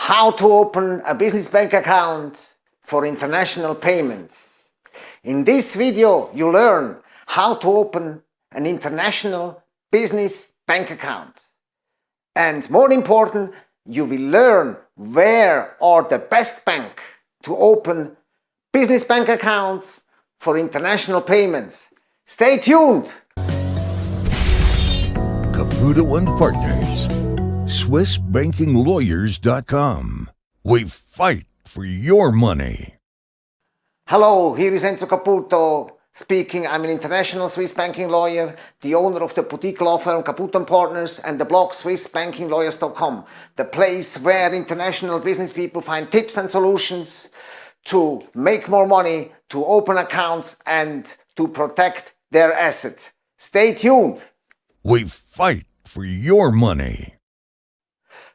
how to open a business bank account for international payments. In this video, you learn how to open an international business bank account. And more important, you will learn where are the best bank to open business bank accounts for international payments. Stay tuned! Caputo and Partners, SwissBankingLawyers.com. We fight for your money. Hello, here is Enzo Caputo speaking. I'm an international Swiss banking lawyer, the owner of the boutique law firm Caputo and Partners and the blog SwissBankingLawyers.com, the place where international business people find tips and solutions to make more money, to open accounts and to protect their assets. Stay tuned! We fight for your money.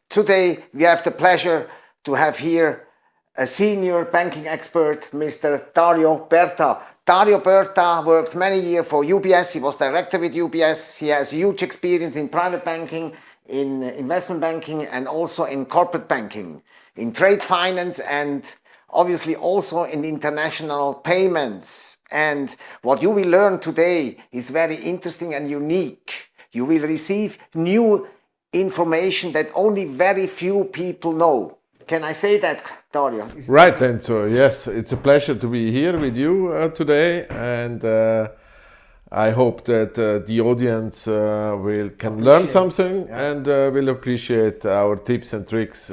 Today we have the pleasure to have here a senior banking expert, Mr. Dario Berta. Dario Berta worked many years for UBS. He was director with UBS. He has huge experience in private banking, in investment banking, and also in corporate banking, in trade finance, and obviously also in international payments. And what you will learn today is very interesting and unique. You will receive new information that only very few people know. Can I say that, Dario? Right, Enzo. Yes, it's a pleasure to be here with you today, and I hope that the audience can learn something and will appreciate our tips and tricks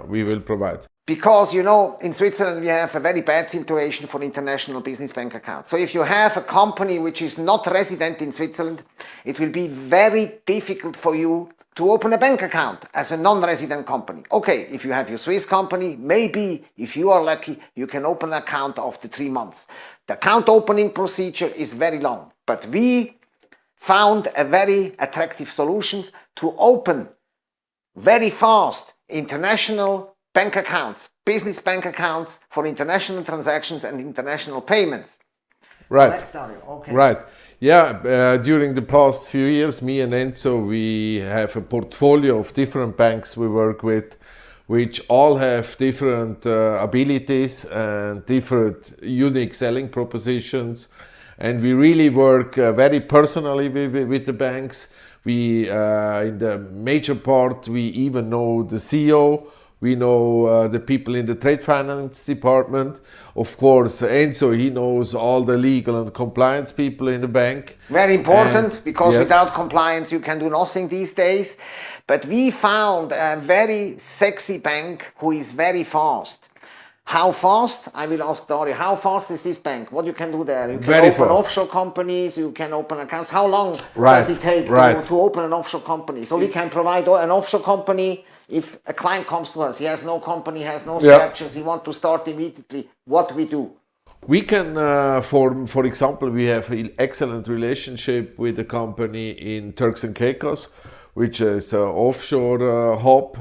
we will provide. Because, you know, in Switzerland we have a very bad situation for international business bank accounts. So if you have a company which is not resident in Switzerland, it will be very difficult for you to open a bank account as a non-resident company. Okay, if you have your Swiss company, maybe if you are lucky, you can open an account after 3 months. The account opening procedure is very long, but we found a very attractive solution to open very fast international bank accounts, business bank accounts for international transactions and international payments. Right. Correct, Dario? Okay. Right. Yeah, during the past few years, me and Enzo, we have a portfolio of different banks we work with, which all have different abilities and different unique selling propositions. And we really work very personally with the banks. We, in the major part, we even know the CEO. We know the people in the trade finance department. Of course, Enzo, he knows all the legal and compliance people in the bank. Very important, because yes, without compliance you can do nothing these days. But we found a very sexy bank who is very fast. How fast? I will ask Dario. How fast is this bank? What you can do there? You can Very open fast. offshore companies, you can open accounts. How long Right, does it take right. to open an offshore company? So we can provide an offshore company. If a client comes to us, he has no company, has no structures, he wants to start immediately, what we do? We can, for example, we have an excellent relationship with a company in Turks and Caicos, which is an offshore hub.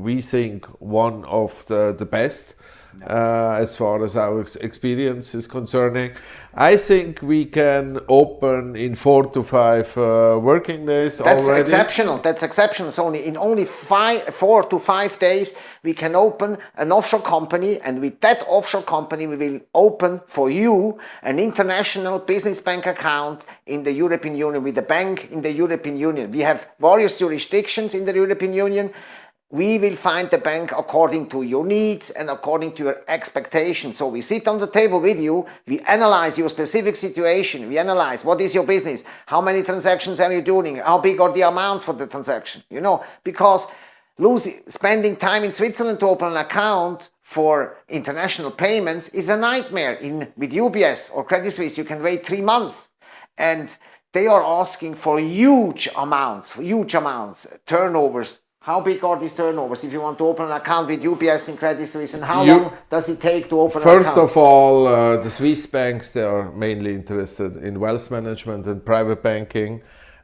We think one of the best as far as our experience is concerning. I think we can open in 4 to 5 working days. That's already. exceptional. That's exceptional. So in only 4 to 5 days, we can open an offshore company, and with that offshore company, we will open for you an international business bank account in the European Union with a bank in the European Union. We have various jurisdictions in the European Union. We will find the bank according to your needs and according to your expectations. So we sit on the table with you, we analyze your specific situation, we analyze what is your business, how many transactions are you doing, how big are the amounts for the transaction, you know, because spending time in Switzerland to open an account for international payments is a nightmare. With UBS or Credit Suisse, you can wait 3 months, and they are asking for huge amounts, turnovers. How big are these turnovers if you want to open an account with UBS and Credit Suisse, and how long does it take to open an account? First of all, the Swiss banks, they are mainly interested in wealth management and private banking.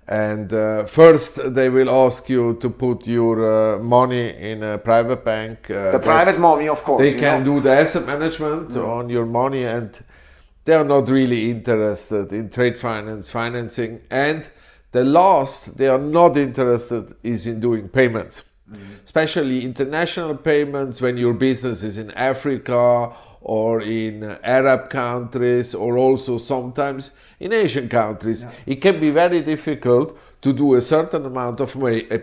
And first, they will ask you to put your money in a private bank. The private money, of course. They can do the asset management on your money, and they are not really interested in trade finance, financing. And the last they are not interested is in doing payments. especially international payments when your business is in Africa or in Arab countries or also sometimes in Asian countries. It can be very difficult to do a certain amount of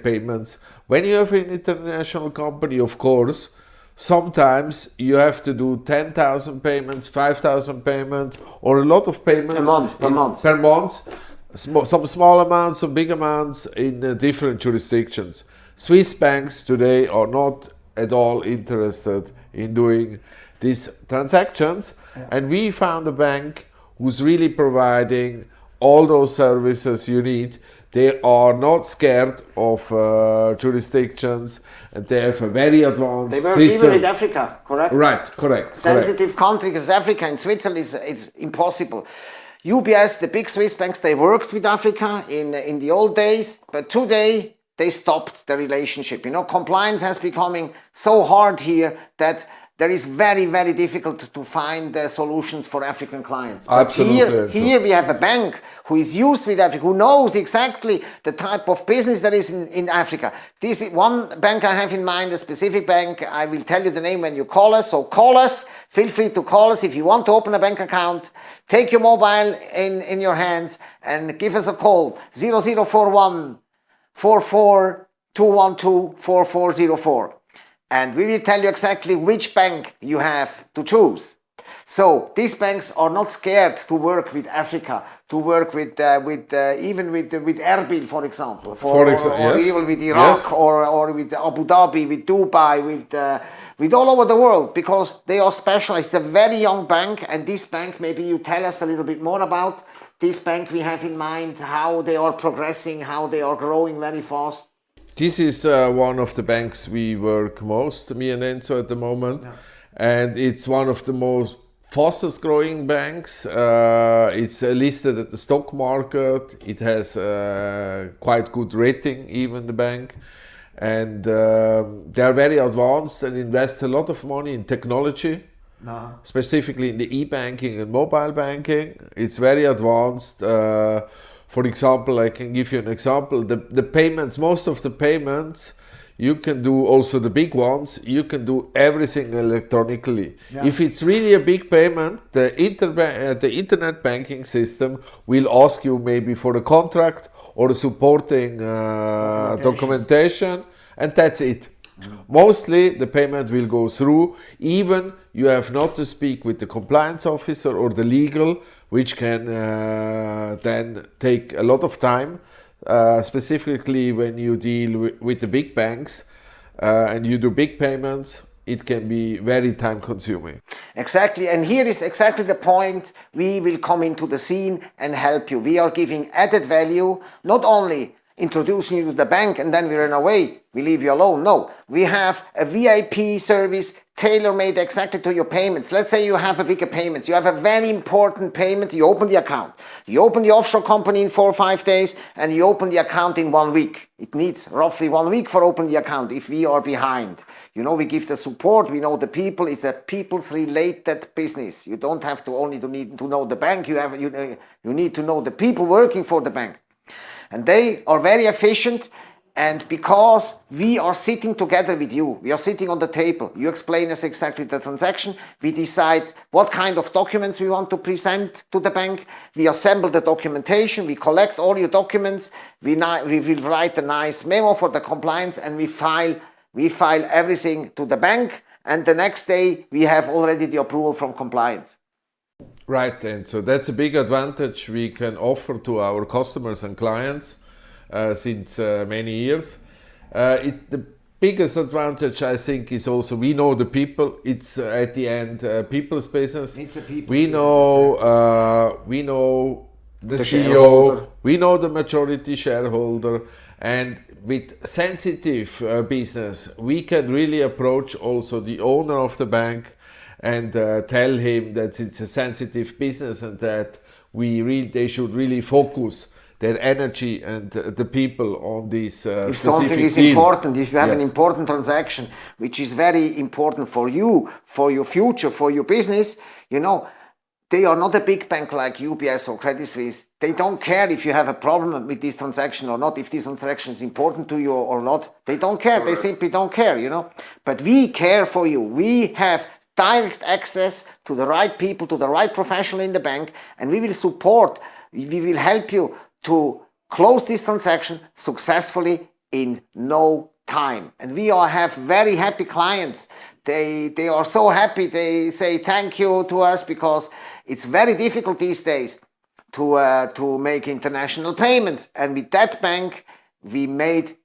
payments. When you have an international company, of course, sometimes you have to do 10,000 payments, 5,000 payments, or a lot of payments per month. Some small amounts, some big amounts in different jurisdictions. Swiss banks today are not at all interested in doing these transactions, and we found a bank who's really providing all those services you need. They are not scared of jurisdictions, and they have a very advanced They work system. even with Africa, correct? Right, correct. Sensitive country because Africa and Switzerland it's impossible. UBS, the big Swiss banks, they worked with Africa in the old days, but today they stopped the relationship. You know, compliance has becoming so hard here that there is very, very difficult to find solutions for African clients. But Absolutely. Here we have a bank who is used with Africa, who knows exactly the type of business there is in Africa. This is one bank I have in mind, a specific bank. I will tell you the name when you call us. So call us. Feel free to call us if you want to open a bank account. Take your mobile in your hands and give us a call. 0041 44 212 4404. And we will tell you exactly which bank you have to choose. So these banks are not scared to work with Africa, to work with even with Erbil, for example, or yes. even with Iraq, Yes. or with Abu Dhabi, with Dubai, with all over the world, because they are specialized. It's a very young bank, and this bank, maybe you tell us a little bit more about this bank we have in mind, how they are progressing, how they are growing very fast. This is one of the banks we work most, me and Enzo, at the moment. And it's one of the most fastest growing banks. It's listed at the stock market. It has quite good rating, even the bank. And they are very advanced and invest a lot of money in technology, specifically in the e-banking and mobile banking. It's very advanced. For example, I can give you an example. The payments, most of the payments, you can do, also the big ones, you can do everything electronically. Yeah. If it's really a big payment, the internet banking system will ask you maybe for a contract or a supporting documentation, and that's it. Mostly the payment will go through. Even you have not to speak with the compliance officer or the legal, which can then take a lot of time, specifically when you deal with the big banks and you do big payments. It can be very time consuming. Exactly, and here is exactly the point. We will come into the scene and help you. We are giving added value, not only introducing you to the bank and then we run away, we leave you alone. No, we have a VIP service tailor-made exactly to your payments. Let's say you have a bigger payment, you have a very important payment, you open the account. You open the offshore company in 4 or 5 days and you open the account in 1 week. It needs roughly 1 week for opening the account if we are behind. You know, we give the support, we know the people, it's a people's related business. You don't have to only need to know the bank, you need to know the people working for the bank. And they are very efficient, and because we are sitting together with you, we are sitting on the table, you explain us exactly the transaction, we decide what kind of documents we want to present to the bank, we assemble the documentation, we collect all your documents, we will write a nice memo for the compliance, and we file everything to the bank, and the next day we have already the approval from compliance. Right, and so that's a big advantage we can offer to our customers and clients since many years. The biggest advantage, I think, is also we know the people. It's at the end people's business. It's a people's we know the CEO, we know the majority shareholder, and with sensitive business, we can really approach also the owner of the bank and tell him that it's a sensitive business and that they should really focus their energy and the people on this if specific something is deal. important, if you have an important transaction which is very important for you, for your future, for your business, you know, they are not a big bank like UBS or Credit Suisse. They don't care if you have a problem with this transaction or not, if this transaction is important to you or not. They don't care. Correct. They simply don't care, you know. But we care for you. We have direct access to the right people, to the right professional in the bank, and we will support, we will help you to close this transaction successfully in no time. And we all have very happy clients. They are so happy. They say thank you to us because it's very difficult these days to make international payments. And with that bank, we made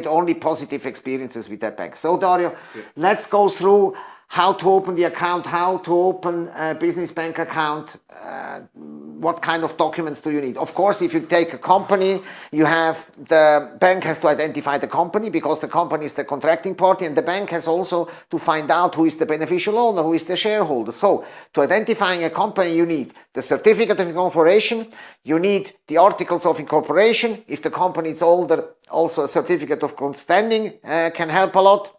only positive experiences with that bank. So Dario, let's go through how to open the account, how to open a business bank account, what kind of documents do you need? Of course, if you take a company, the bank has to identify the company because the company is the contracting party, and the bank has also to find out who is the beneficial owner, who is the shareholder. So, to identifying a company, you need the certificate of incorporation, you need the articles of incorporation. If the company is older, also a certificate of good standing can help a lot.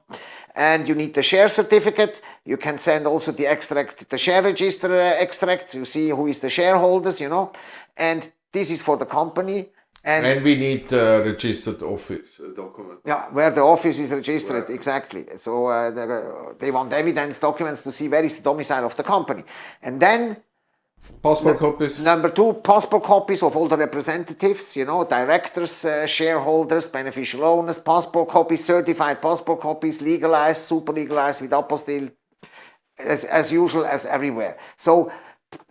And you need the share certificate. You can send also the extract, the share register extract. You see who is the shareholders, you know. And this is for the company. And we need registered office document. Yeah, where the office is registered, exactly. So they want evidence documents to see where is the domicile of the company. And then passport copies. Number 2, passport copies of all the representatives, you know, directors, shareholders, beneficial owners, passport copies, certified passport copies, legalized, super legalized with apostille, as usual, as everywhere. So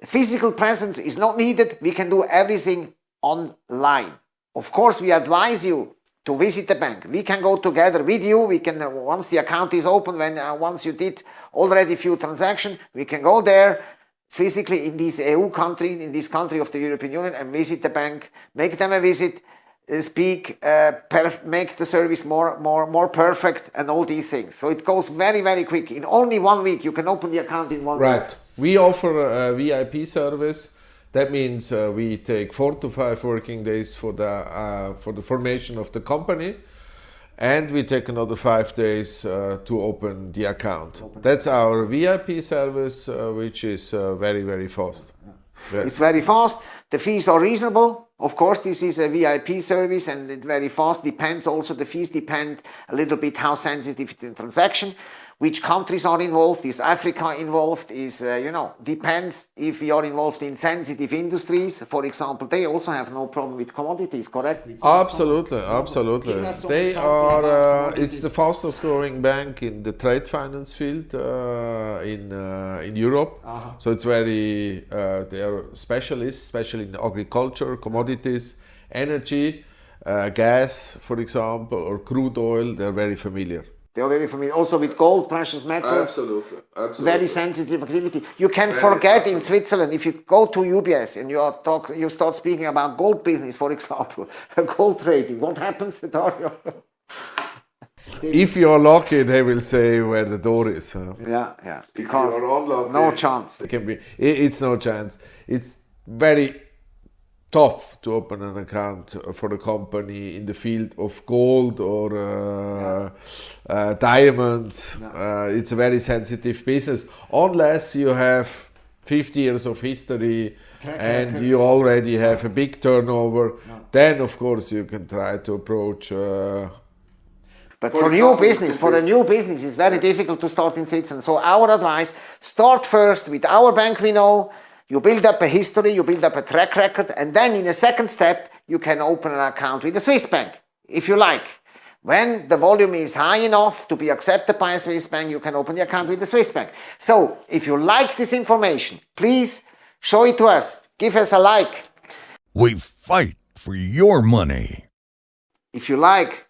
physical presence is not needed. We can do everything online. Of course, we advise you to visit the bank. We can go together with you. We can, once the account is open, once you did already a few transactions, we can go there physically in this EU country, in this country of the European Union, and visit the bank, make them a visit, speak, make the service more perfect, and all these things. So it goes very, very quick. In only 1 week, you can open the account in 1 week. Right. We offer a VIP service. That means we take 4 to 5 working days for the formation of the company. And we take another 5 days to open the account. That's our VIP service, which is very, very fast. Yes. It's very fast. The fees are reasonable. Of course, this is a VIP service and it's very fast. Depends also, the fees depend a little bit how sensitive the transaction. Which countries are involved? Is Africa involved? Depends if you are involved in sensitive industries. For example, they also have no problem with commodities, correct? Absolutely. They are, it's the fastest growing bank in the trade finance field in Europe. So it's very, they are specialists, especially in agriculture, commodities, energy, gas, for example, or crude oil. They're very familiar. They are very familiar. Also with gold, precious metals. Absolutely. Very sensitive activity. You can forget in Switzerland, if you go to UBS and you start speaking about gold business, for example, gold trading, what happens, Dario? If you're lucky, they will say where the door is. Yeah. Because if you're unlucky, no chance. It's no chance. It's very tough to open an account for a company in the field of gold or diamonds. It's a very sensitive business unless you have 50 years of history and you already have a big turnover. Then of course you can try to approach but for a new business, it's very difficult to start in Switzerland. So our advice, start first with our bank we know. You build up a history, you build up a track record, and then in a second step, you can open an account with a Swiss bank, if you like. When the volume is high enough to be accepted by a Swiss bank, you can open the account with a Swiss bank. So, if you like this information, please show it to us. Give us a like. We fight for your money. If you like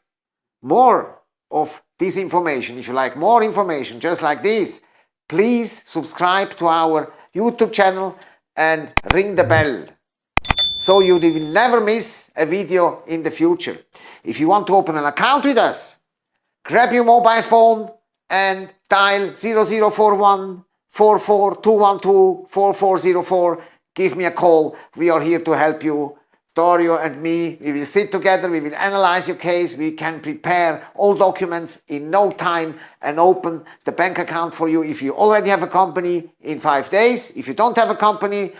more of this information, if you like more information just like this, please subscribe to our YouTube channel and ring the bell so you will never miss a video in the future. If you want to open an account with us, grab your mobile phone and dial 0041 44212 4404. Give me a call. We are here to help you Dario and me, we will sit together, we will analyze your case, we can prepare all documents in no time and open the bank account for you. If you already have a company, in 5 days. If you don't have a company,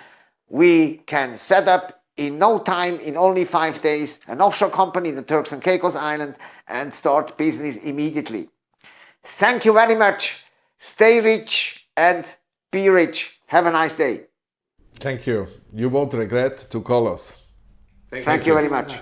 we can set up in no time, in only 5 days, an offshore company in the Turks and Caicos Island and start business immediately. Thank you very much. Stay rich and be rich. Have a nice day. Thank you. You won't regret to call us. Thank you very much.